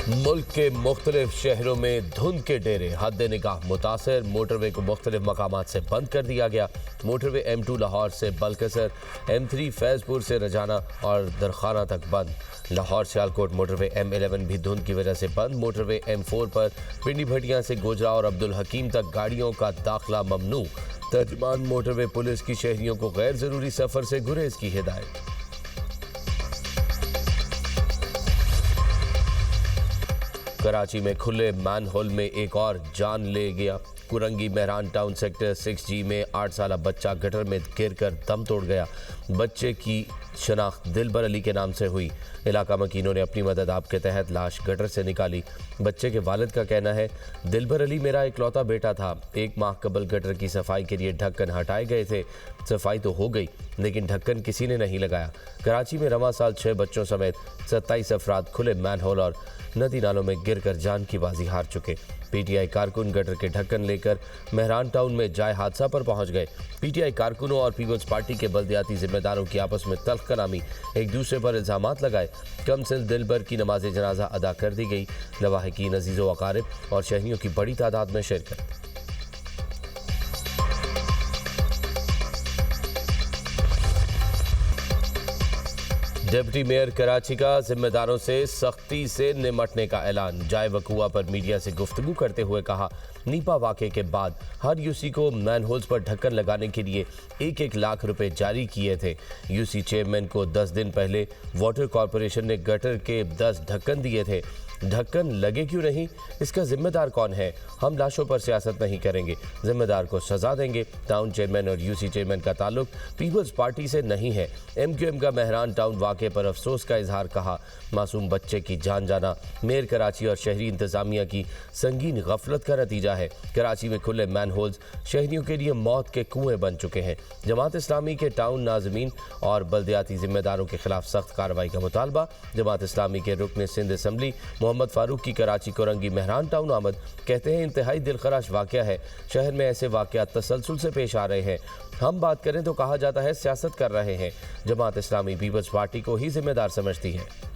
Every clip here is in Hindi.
मुल्क के मुख्तलिफ शहरों में धुंध के डेरे हद निगाह मुतासर। मोटरवे को मुख्तलिफ मकामात से बंद कर दिया गया। मोटरवे M2 लाहौर से बलकसर, M3 फैजपुर से रजाना और दरखाना तक बंद। लाहौर सियालकोट मोटरवे M11 भी धुंध की वजह से बंद। मोटरवे M4 पर पिंडी भटिया से गोजरा और अब्दुल हकीम तक गाड़ियों का दाखिला ममनू। तर्जमान मोटरवे पुलिस की शहरियों को गैर जरूरी सफर से गुरेज की हिदायत। कराची में खुले मैनहोल में एक और जान ले गया। Korangi Mehran town sector 6G में 8 साला बच्चा गटर में गिरकर दम तोड़ गया। बच्चे की शनाख्त दिलबर अली के नाम से हुई। इलाका मकीनों ने अपनी मदद आप के तहत लाश गटर से निकाली। बच्चे के वालिद का कहना है, दिलबर अली मेरा इकलौता बेटा था। 1 माह कबल गटर की सफाई के लिए ढक्कन हटाए गए थे। सफाई तो हो गई लेकिन ढक्कन किसी ने नहीं लगाया। कराची में रवां साल 6 बच्चों समेत 27 अफराद खुले मैनहोल और नदी नालों में गिरकर जान की बाजी हार चुके। PTI कारकुन गटर के ढक्कन लेकर मेहरान टाउन में जाए हादसा पर पहुंच गए। PTI कारकुनों और पीपल्स पार्टी के बल्दियाती जिम्मेदारों की आपस में तल्ख कलामी, एक दूसरे पर इल्जामात लगाए। कमसिल दिलबर की नमाज जनाजा अदा कर दी गई। लवाहिकीन, अजीज़ो वकारिब और शहरियों की बड़ी तादाद में शिरकत। डिप्टी मेयर कराची का जिम्मेदारों से सख्ती से निमटने का ऐलान। जाए वकुआ पर मीडिया से गुफ्तगू करते हुए कहा, नीपा वाक़े के बाद हर यूसी को मैनहोल्स पर ढक्कन लगाने के लिए 1-1 लाख रुपए जारी किए थे। यूसी चेयरमैन को 10 दिन पहले वाटर कॉरपोरेशन ने गटर के 10 ढक्कन दिए थे। ढक्कन लगे क्यों नहीं, इसका जिम्मेदार कौन है? हम लाशों पर सियासत नहीं करेंगे, जिम्मेदार को सजा देंगे। टाउन चेयरमैन और यूसी चेयरमैन का ताल्लुक पीपल्स पार्टी से नहीं है। MQM का मेहरान टाउन वाक़े पर अफसोस का इजहार। कहा, मासूम बच्चे की जान जाना मेयर कराची और शहरी इंतजामिया की संगीन गफलत का नतीजा है। कराची में खुले मैनहोल्स शहरियों के लिए मौत के कुएं बन चुके हैं। जमात इस्लामी के टाउन नाज़मीन और बल्दियाती जिम्मेदारों के खिलाफ सख्त कार्रवाई का मुतालबा। जमात इस्लामी के रुकन सिंध असम्बली मोहम्मद फारूक की कराची कोरंगी मेहरान टाउन आमद। कहते हैं, इंतहाई दिलखराश वाक़या है। शहर में ऐसे वाक़यात तसलसल से पेश आ रहे हैं। हम बात करें तो कहा जाता है सियासत कर रहे हैं। जमात इस्लामी पीपल्स पार्टी को ही जिम्मेदार समझती है।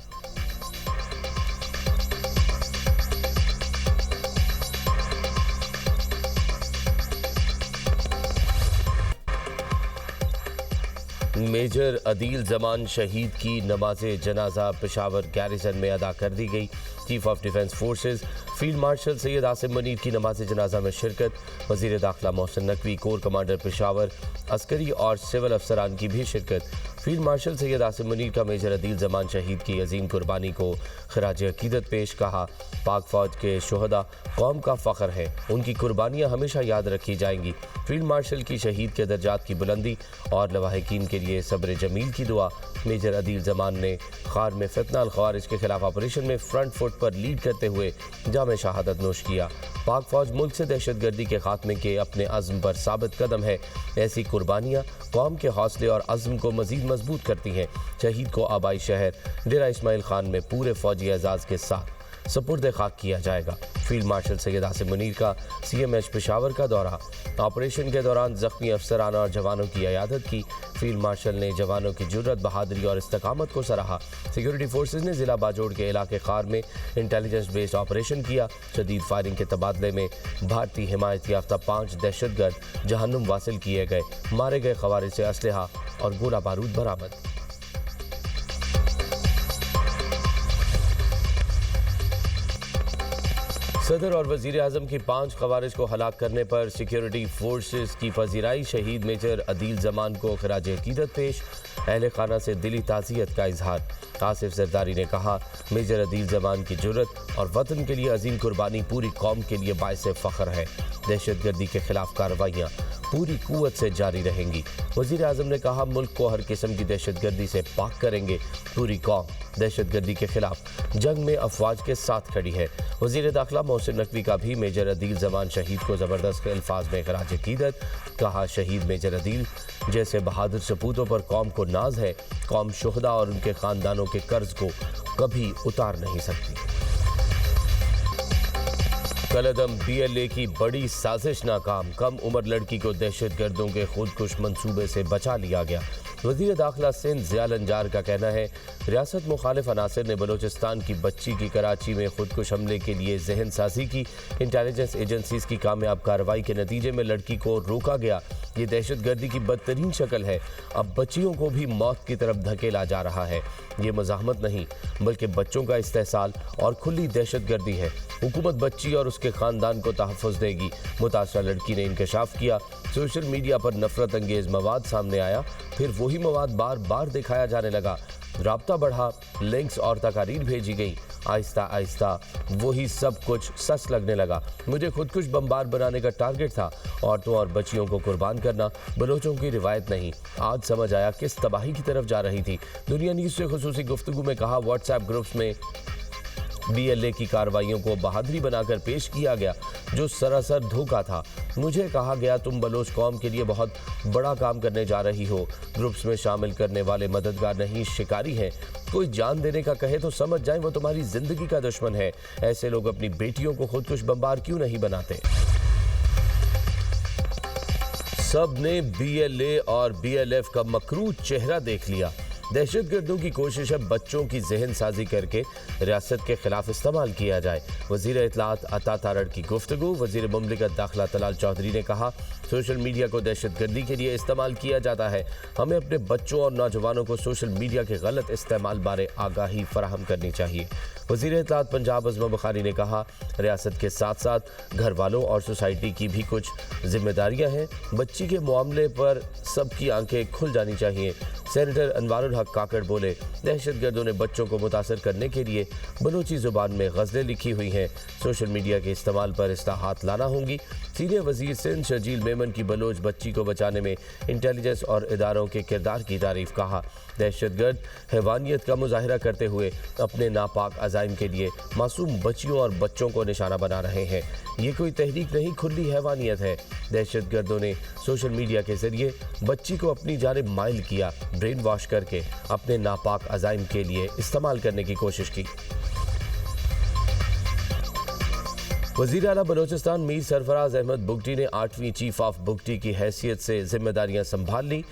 मेजर अदील जमान शहीद की नमाज जनाजा पेशावर गैरिसन में अदा कर दी गई। Chief of defence forces field marshal Syed Asim Munir की नमाज जनाजा में शिरकत। वजीर दाखिला मोहसिन नकवी, कोर कमांडर पेशावर, अस्करी और सिविल अफसरान की भी शिरकत। फील्ड मार्शल सैयद आसिम मुनीर का मेजर अदील जमान शहीद की अजीम कुर्बानी को खराज अकीदत पेश। कहा, पाक फौज के शोहदा कौम का फ़ख्र है, उनकी कुर्बानियाँ हमेशा याद रखी जाएंगी। फील्ड मार्शल की शहीद के दर्जात की बुलंदी और लवाहिकीन के लिए सब्र जमील की दुआ। मेजर अदील जमान ने खार में फितना अल ख्वारिज के खिलाफ ऑपरेशन में फ्रंट फुट पर लीड करते हुए जामे शहादत नोश किया। पाक फौज मुल्क से दहशतगर्दी के खात्मे के अपने अज़्म पर साबित कदम है। ऐसी कुर्बानियाँ कौम के हौसले और अज़्म को मज़ीद मजबूत करती हैं। शहीद को आबाई शहर डेरा इस्माइल खान में पूरे फौजी एजाज़ के साथ सपुर्द खाक किया जाएगा। फील्ड मार्शल सैयद आसिम मुनीर का CMH पेशावर का दौरा। ऑपरेशन के दौरान जख्मी अफसरान और जवानों की इयादत की। फील्ड मार्शल ने जवानों की जुर्रत, बहादुरी और इस्तकामत को सराहा। सिक्योरिटी फोर्सेज ने जिला बाजोड़ के इलाके खार में इंटेलिजेंस बेस्ड ऑपरेशन किया। शदीद फायरिंग के तबादले में भारतीय हिमायत याफ्ता 5 दहशतगर्द जहन्नुम वासिल किए गए। मारे गए खवारिज से असलहा और गोला बारूद बरामद। सदर और वजीर आजम की 5 खवारिज को हलाक करने पर सिक्योरिटी फोर्सेस की पजीराई। शहीद मेजर अदील जमान को खराज अकीदत पेश। अहले खाना से दिली ताज़ियत का इजहार। आसिफ जरदारी ने कहा, मेजर अदील जमान की जुर्रत और वतन के लिए अजीम कुर्बानी पूरी कौम के लिए बाइस फ़ख्र है। दहशतगर्दी के खिलाफ कार्रवाइयाँ पूरी कुव्वत से जारी रहेंगी। वजीर आजम ने कहा, मुल्क को हर किस्म की दहशतगर्दी से पाक करेंगे। पूरी कौम दहशतगर्दी के खिलाफ जंग में अफवाज के साथ खड़ी है। वजीर दाखिला मोहसिन नकवी का भी मेजर अदील जमान शहीद को ज़बरदस्त अल्फाज में खराज अकीदत। कहा, शहीद मेजर अदील जैसे बहादुर सपूतों पर कौम को नाज है। कौम शुहदा और उनके ख़ानदानों के कर्ज को कभी उतार नहीं सकती। कलअदम BLA की बड़ी साजिश नाकाम, कम उम्र लड़की को दहशतगर्दों के खुदकुश मंसूबे से बचा लिया गया। वज़ीर दाखिला सिंध ज़ियाल अंजार का कहना है, रियासत मुखालिफ अनासर ने बलोचिस्तान की बच्ची की कराची में खुदकुश हमले के लिए जहन साजी की। इंटेलिजेंस एजेंसीज की कामयाब कार्रवाई के नतीजे में लड़की को रोका गया। ये दहशतगर्दी की बदतरीन शक्ल है। अब बच्चियों को भी मौत की तरफ धकेला जा रहा है। ये मज़ाहमत नहीं बल्कि बच्चों का इस्तेहसाल और खुली दहशतगर्दी है। हुकूमत बच्ची और उसके ख़ानदान को तहफ़्फ़ुज़ देगी। मुतासरा लड़की ने इंकशाफ किया। सोशल मीडिया पर नफरत अंगेज़ मवाद सामने आया, फिर वही मवाद बार बार दिखाया जाने लगा। राब्ता बढ़ा, लिंक्स और तकारीर भेजी गई। आहिस्ता आहिस्ता वही सब कुछ सच लगने लगा। मुझे खुदकुश बमबार बनाने का टारगेट था। औरतों और बच्चियों को कुर्बान करना बलोचों की रिवायत नहीं। आज समझ आया किस तबाही की तरफ जा रही थी। दुनिया न्यूज़ से खुसूसी गुफ्तगू में कहा, व्हाट्सएप ग्रुप्स में BLA की कार्रवाइयों को बहादुरी बनाकर पेश किया गया, जो सरासर धोखा था। मुझे कहा गया, तुम बलोच कौम के लिए बहुत बड़ा काम करने जा रही हो। ग्रुप्स में शामिल करने वाले मददगार नहीं, शिकारी हैं। कोई जान देने का कहे तो समझ जाए वो तुम्हारी जिंदगी का दुश्मन है। ऐसे लोग अपनी बेटियों को खुदकुश बमबार क्यों नहीं बनाते? सब ने BLA और BLF का मकरू चेहरा देख लिया। दहशतगर्दों की कोशिश है बच्चों की जहन साजी करके रियासत के खिलाफ इस्तेमाल किया जाए। वज़ीर इत्तलात अता तारड़ की गुफ्तगू। वज़ीर मुमलिकत दाखिला तलाल चौधरी ने कहा, सोशल मीडिया को दहशतगर्दी के लिए इस्तेमाल किया जाता है। हमें अपने बच्चों और नौजवानों को सोशल मीडिया के गलत इस्तेमाल बारे आगाही फराहम करनी चाहिए। वज़ीर इत्तलात पंजाब अज़मा बुखारी ने कहा, रियासत के साथ साथ घर वालों और सोसाइटी की भी कुछ जिम्मेदारियां हैं। बच्ची के मामले पर सबकी आंखें खुल जानी चाहिए। सेनेटर अनवारुल हक काकड़ बोले, दहशतगर्दों ने बच्चों को मुतासर करने के लिए बलोची जुबान में गज़लें लिखी हुई हैं। सोशल मीडिया के इस्तेमाल पर इस्लाहात लाना होंगी। सीनियर वज़ीर सिंध शर्जील मेमन की बलोच बच्ची को बचाने में इंटेलिजेंस और इदारों के किरदार की तारीफ। कहा, दहशतगर्द हैवानियत का मुजाहिरा करते हुए अपने नापाक अज़ाइम के लिए मासूम बच्चियों और बच्चों को निशाना बना रहे हैं। ये कोई तहरीक नहीं, खुली हैवानियत है। दहशतगर्दों ने सोशल मीडिया के जरिए बच्ची को अपनी जानिब माइल किया, ब्रेन वॉश करके अपने नापाक अज़ाइम के लिए इस्तेमाल करने की कोशिश की। वज़ीर आला बलोचिस्तान मीर सरफराज अहमद बुगटी ने 8वीं चीफ ऑफ बुगटी की हैसियत से जिम्मेदारियां संभाल ली।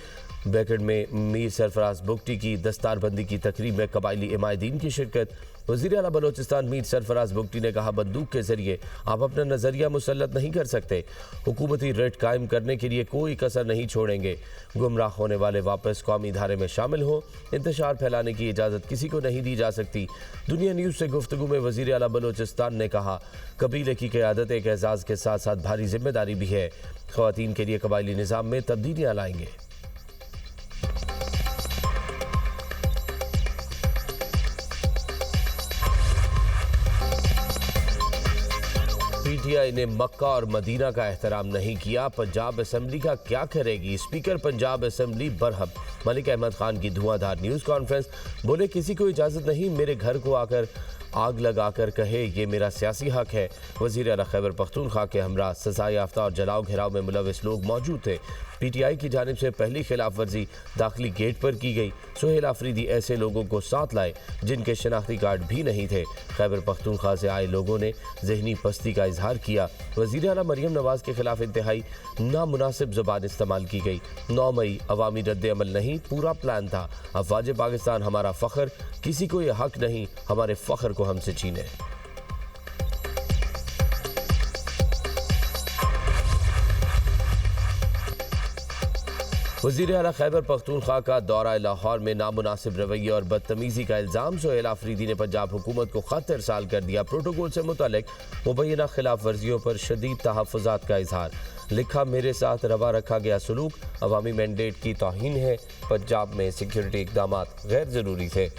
बैकेट में मीर सरफराज बुगटी की दस्तारबंदी की तकरीब में कबायली इमायदीन की शिरकत। वज़ीर आला बलोचिस्तान मीर सरफराज बुगटी ने कहा, बंदूक के जरिए आप अपना नज़रिया मुसल्लत नहीं कर सकते। हुकूमती रेट कायम करने के लिए कोई कसर नहीं छोड़ेंगे। गुमराह होने वाले वापस कौमी धारे में शामिल हों। इंतशार फैलाने की इजाज़त किसी को नहीं दी जा सकती। दुनिया न्यूज़ से गुफ्तगू में वज़ीर आला बलोचिस्तान ने कहा, कबीले की क़यादत एक एजाज़ के साथ साथ भारी जिम्मेदारी भी है। ख़वातीन के लिए कबायली निज़ाम में तब्दीलियाँ लाएंगे। PTI ने मक्का और मदीना का एहतराम नहीं किया। पंजाब असेंबली का क्या करेगी? Speaker Punjab assembly Barham. मलिक अहमद खान की धुआंधार न्यूज़ कॉन्फ्रेंस। बोले, किसी को इजाज़त नहीं मेरे घर को आकर आग लगाकर कहे ये मेरा सियासी हक है। वज़ीर आला खैबर पख्तूनख्वा के हमरा सज़ा याफ्ता और जलाओ घेराव में मुलविस लोग मौजूद थे। PTI की जानिब से पहली खिलाफ वर्जी दाखिली गेट पर की गई। सुहेल आफरीदी ऐसे लोगों को साथ लाए जिनके शनाख्ती कार्ड भी नहीं थे। खैबर पख्तूनख्वा से आए लोगों ने जहनी पस्ती का इजहार किया। वज़ीर आला मरियम नवाज़ के खिलाफ इंतहाई नामुनासिब ज़ुबान इस्तेमाल की गई। 9 मई अवामी रद्द अमल नहीं, पूरा प्लान था। अफवाज पाकिस्तान हमारा फ़ख्र, किसी को यह हक नहीं हमारे फ़ख्र को हमसे छीने। वज़ीर आला खैबर पख्तूनख्वा का दौरा लाहौर में नामुनासिब रवैये और बदतमीज़ी का इल्ज़ाम। सुहेल आफरीदी ने पंजाब हुकूमत को ख़त इरसाल कर दिया। प्रोटोकॉल से मुतल्लिक़ मुबैना खिलाफ वर्जियों पर शदीद तहफ़्फ़ुज़ात का इजहार। लिखा, मेरे साथ रवा रखा गया सलूक अवामी मैंडेट की तौहीन है। पंजाब में सिक्योरिटी इक़दाम गैर ज़रूरी थे।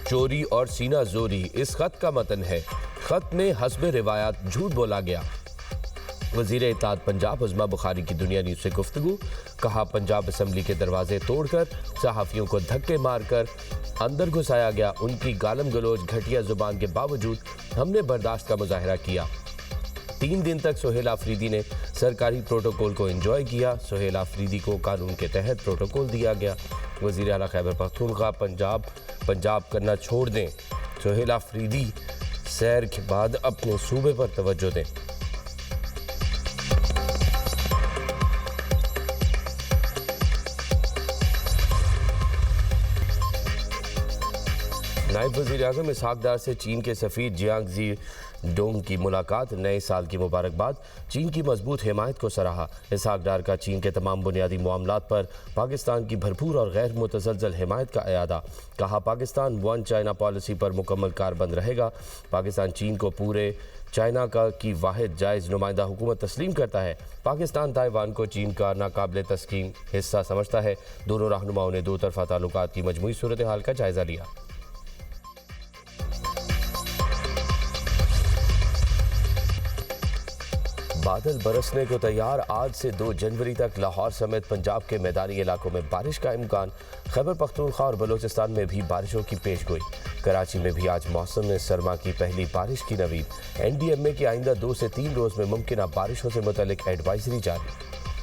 चोरी और सीना जोरी इस खत का मतन है। खत में हस्बे रिवायात झूठ बोला गया। वज़ीर इत्तलात पंजाब अज़मा बुखारी की दुनिया न्यूज़ से गुफ्तगू। कहा, पंजाब असेंबली के दरवाजे तोड़कर सहाफ़ियों को धक्के मारकर अंदर घुसाया गया। उनकी गालम गलोच घटिया ज़ुबान के बावजूद हमने बर्दाश्त का मुजाहिरा किया। 3 दिन तक सुहेल आफरीदी ने सरकारी प्रोटोकॉल को एंजॉय किया। सुहेल आफरीदी को कानून के तहत प्रोटोकॉल दिया गया। वज़ीर आला खैबर पख्तूनख्वा पंजाब करना छोड़ दें। सुहेल आफरीदी सैर के बाद अपने सूबे पर तवज्जो दें। नायब वज़ीर आज़म इसहाक डार से चीन के सफ़ीर जियांग जी डोंग की मुलाकात। नए साल की मुबारकबाद। चीन की मजबूत हिमायत को सराहा। इसहाक डार का चीन के तमाम बुनियादी मामलात पर पाकिस्तान की भरपूर और गैर मुतसलसल हिमायत का अयादा। कहा, पाकिस्तान वन चाइना पॉलिसी पर मुकम्मल कारबंद रहेगा। पाकिस्तान चीन को पूरे चाइना की वाहिद जायज़ नुमाइंदा हुकूमत तस्लीम करता है। पाकिस्तान ताइवान को चीन का नाकाबिल तस्कीम हिस्सा समझता है। दोनों रहनुमाओं ने दो तरफ़ा ताल्लुकात की मजमूई सूरत हाल का जायज़ा लिया। बादल बरसने को तैयार। आज से 2 जनवरी तक लाहौर समेत पंजाब के मैदानी इलाकों में बारिश का इम्कान। खैबर पख्तूनख्वा और बलोचिस्तान में भी बारिशों की पेशगोई। कराची में भी आज मौसम में सरमा की पहली बारिश की नवीद। NDMA की आइंदा 2 से 3 रोज़ में मुमकिन बारिशों से मुतल्लिक एडवाइजरी जारी।